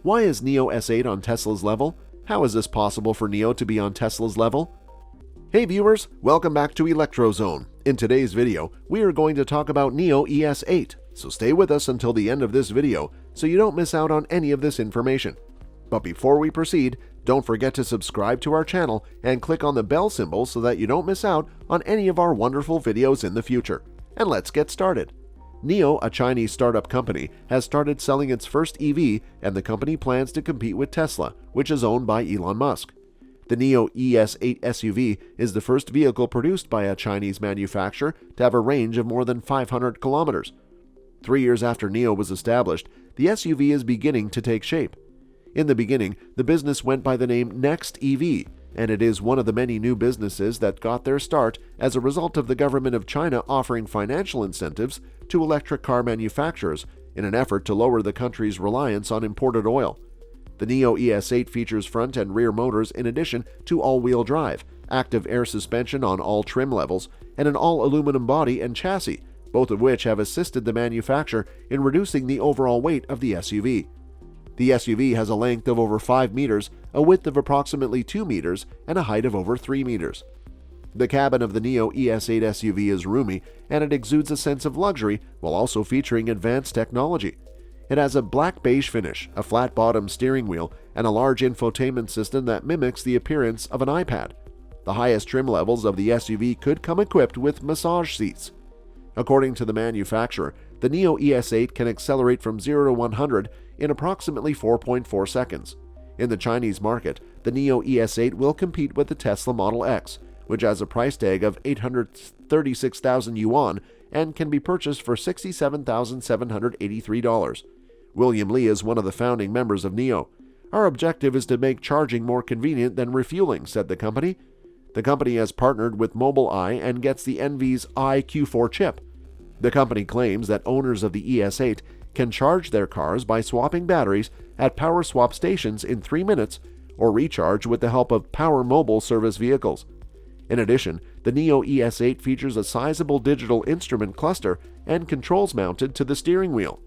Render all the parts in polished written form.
Why is NIO ES8 on Tesla's level? How is this possible for NIO to be on Tesla's level? Hey viewers, welcome back to ElectroZone. In today's video, we are going to talk about NIO ES8, so stay with us until the end of this video so you don't miss out on any of this information. But before we proceed, don't forget to subscribe to our channel and click on the bell symbol so that you don't miss out on any of our wonderful videos in the future. And let's get started. NIO, a Chinese startup company, has started selling its first EV, and the company plans to compete with Tesla, which is owned by Elon Musk. The NIO ES8 SUV is the first vehicle produced by a Chinese manufacturer to have a range of more than 500 kilometers. 3 years after NIO was established, the SUV is beginning to take shape. In the beginning, the business went by the name NextEV, and it is one of the many new businesses that got their start as a result of the government of China offering financial incentives to electric car manufacturers in an effort to lower the country's reliance on imported oil. The NIO ES8 features front and rear motors in addition to all-wheel drive, active air suspension on all trim levels, and an all-aluminum body and chassis, both of which have assisted the manufacturer in reducing the overall weight of the SUV. The SUV has a length of over 5 meters, a width of approximately 2 meters, and a height of over 3 meters. The cabin of the NIO ES8 SUV is roomy, and it exudes a sense of luxury while also featuring advanced technology. It has a black beige finish, a flat-bottom steering wheel, and a large infotainment system that mimics the appearance of an iPad. The highest trim levels of the SUV could come equipped with massage seats. According to the manufacturer, the NIO ES8 can accelerate from 0 to 100 in approximately 4.4 seconds. In the Chinese market, the NIO ES8 will compete with the Tesla Model X, which has a price tag of 836,000 yuan and can be purchased for $67,783. William Li is one of the founding members of NIO. Our objective is to make charging more convenient than refueling, said the company. The company has partnered with Mobileye and gets the NV's iQ4 chip. The company claims that owners of the ES8 can charge their cars by swapping batteries at power swap stations in 3 minutes or recharge with the help of Power Mobile service vehicles. In addition, the NIO ES8 features a sizable digital instrument cluster and controls mounted to the steering wheel.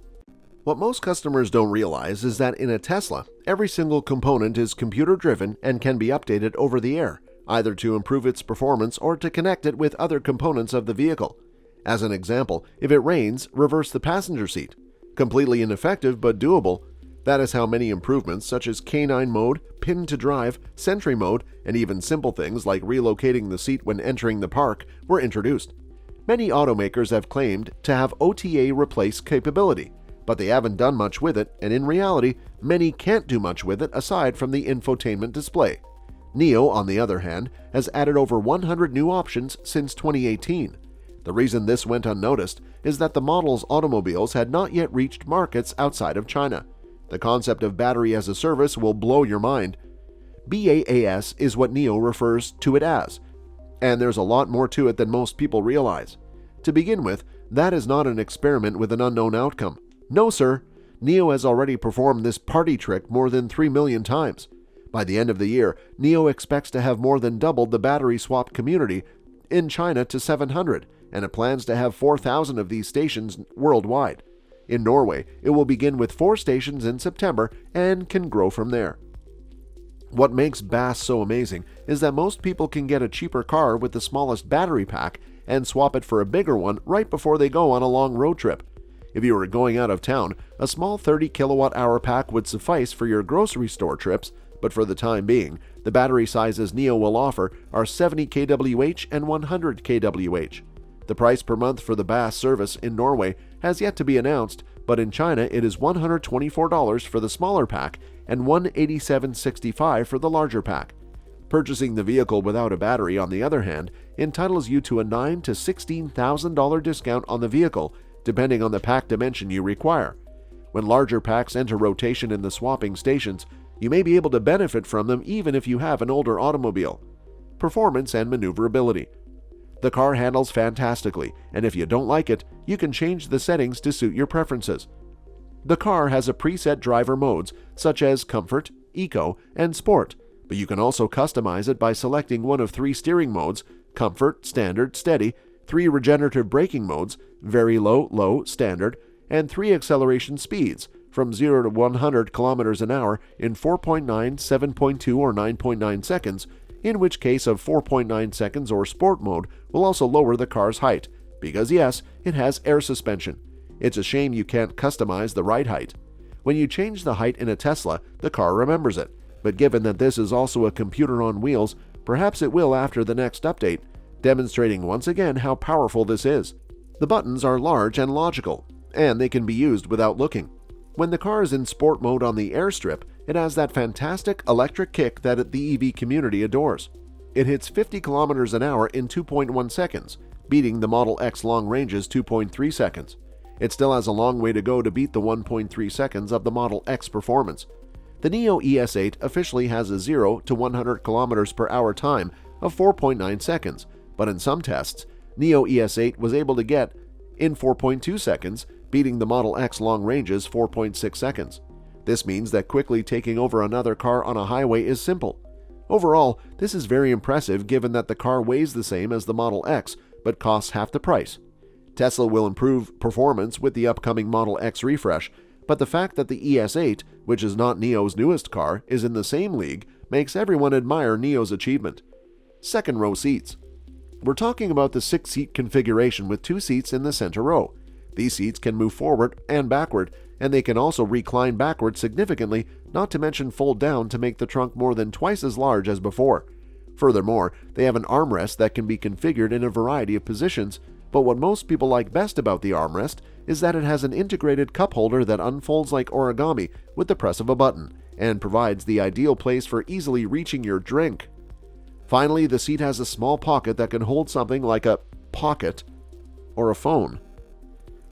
What most customers don't realize is that in a Tesla, every single component is computer-driven and can be updated over the air, either to improve its performance or to connect it with other components of the vehicle. As an example, if it rains, reverse the passenger seat. Completely ineffective but doable. That is how many improvements such as K9 mode, pin to drive, Sentry mode, and even simple things like relocating the seat when entering the park were introduced. Many automakers have claimed to have OTA replace capability, but they haven't done much with it, and in reality, many can't do much with it aside from the infotainment display. NIO, on the other hand, has added over 100 new options since 2018. The reason this went unnoticed is that the model's automobiles had not yet reached markets outside of China. The concept of battery as a service will blow your mind. BaaS is what NIO refers to it as, and there's a lot more to it than most people realize. To begin with, that is not an experiment with an unknown outcome. No, sir. NIO has already performed this party trick more than 3 million times. By the end of the year, NIO expects to have more than doubled the battery swap community in China to 700, and it plans to have 4,000 of these stations worldwide. In Norway, it will begin with 4 stations in September and can grow from there. What makes BaaS so amazing is that most people can get a cheaper car with the smallest battery pack and swap it for a bigger one right before they go on a long road trip. If you were going out of town, a small 30 kilowatt-hour pack would suffice for your grocery store trips, but for the time being, the battery sizes NIO will offer are 70 kWh and 100 kWh. The price per month for the BaaS service in Norway has yet to be announced, but in China it is $124 for the smaller pack and $187.65 for the larger pack. Purchasing the vehicle without a battery, on the other hand, entitles you to a $9,000 to $16,000 discount on the vehicle, depending on the pack dimension you require. When larger packs enter rotation in the swapping stations, you may be able to benefit from them even if you have an older automobile. Performance and maneuverability. The car handles fantastically, and if you don't like it, you can change the settings to suit your preferences. The car has a preset driver modes such as Comfort, Eco, and Sport, but you can also customize it by selecting one of 3 steering modes: Comfort, Standard, Steady, 3 regenerative braking modes, Very Low, Low, Standard, and 3 acceleration speeds, from 0 to 100 kilometers an hour in 4.9, 7.2, or 9.9 seconds, in which case of 4.9 seconds or sport mode will also lower the car's height, because yes, it has air suspension. It's a shame you can't customize the ride height. When you change the height in a Tesla, the car remembers it, but given that this is also a computer on wheels, perhaps it will after the next update, demonstrating once again how powerful this is. The buttons are large and logical, and they can be used without looking. When the car is in sport mode on the airstrip, it has that fantastic electric kick that the EV community adores. It hits 50 kilometers an hour in 2.1 seconds, beating the Model X long range's 2.3 seconds. It still has a long way to go to beat the 1.3 seconds of the Model X performance. The NIO ES8 officially has a 0 to 100 kilometers per hour time of 4.9 seconds, but in some tests, NIO ES8 was able to get in 4.2 seconds, beating the Model X long range's 4.6 seconds. This means that quickly taking over another car on a highway is simple. Overall, this is very impressive given that the car weighs the same as the Model X but costs half the price. Tesla will improve performance with the upcoming Model X refresh, but the fact that the ES8, which is not NIO's newest car, is in the same league makes everyone admire NIO's achievement. Second row seats. We're talking about the 6-seat configuration with 2 seats in the center row. These seats can move forward and backward, and they can also recline backward significantly, not to mention fold down to make the trunk more than twice as large as before. Furthermore, they have an armrest that can be configured in a variety of positions, but what most people like best about the armrest is that it has an integrated cup holder that unfolds like origami with the press of a button, and provides the ideal place for easily reaching your drink. Finally, the seat has a small pocket that can hold something like a pocket or a phone.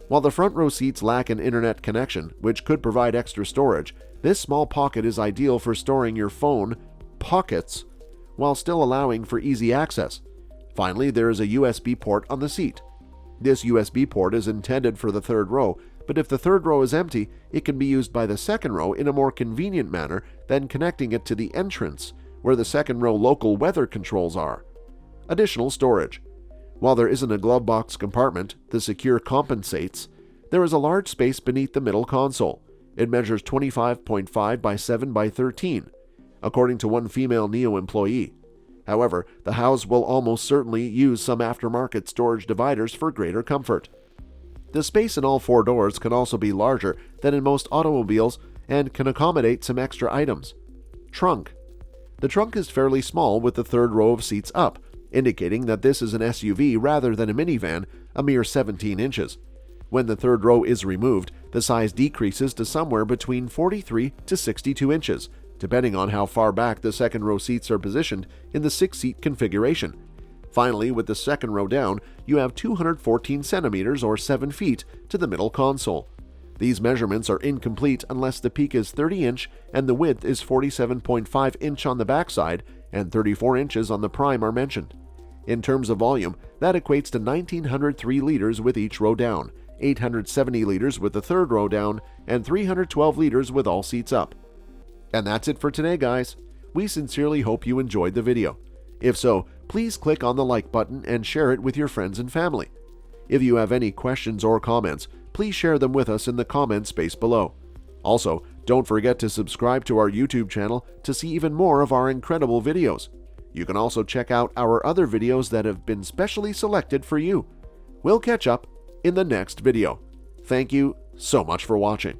While the front row seats lack an internet connection, which could provide extra storage, this small pocket is ideal for storing your phone pockets while still allowing for easy access. Finally, there is a USB port on the seat. This USB port is intended for the third row, but if the third row is empty, it can be used by the second row in a more convenient manner than connecting it to the entrance, where the second row local weather controls are. Additional storage. While there isn't a glove box compartment, the Secure compensates, there is a large space beneath the middle console. It measures 25.5 by 7 by 13, according to one female NIO employee. However, the house will almost certainly use some aftermarket storage dividers for greater comfort. The space in all 4 doors can also be larger than in most automobiles and can accommodate some extra items. Trunk. The trunk is fairly small with the third row of seats up, indicating that this is an SUV rather than a minivan, a mere 17 inches. When the third row is removed, the size decreases to somewhere between 43 to 62 inches, depending on how far back the second row seats are positioned in the 6-seat configuration. Finally, with the second row down, you have 214 centimeters or 7 feet to the middle console. These measurements are incomplete unless the peak is 30 inch and the width is 47.5 inch on the backside and 34 inches on the prime are mentioned. In terms of volume, that equates to 1,903 liters with each row down, 870 liters with the third row down, and 312 liters with all seats up. And that's it for today, guys. We sincerely hope you enjoyed the video. If so, please click on the like button and share it with your friends and family. If you have any questions or comments, please share them with us in the comments space below. Also, don't forget to subscribe to our YouTube channel to see even more of our incredible videos. You can also check out our other videos that have been specially selected for you. We'll catch up in the next video. Thank you so much for watching.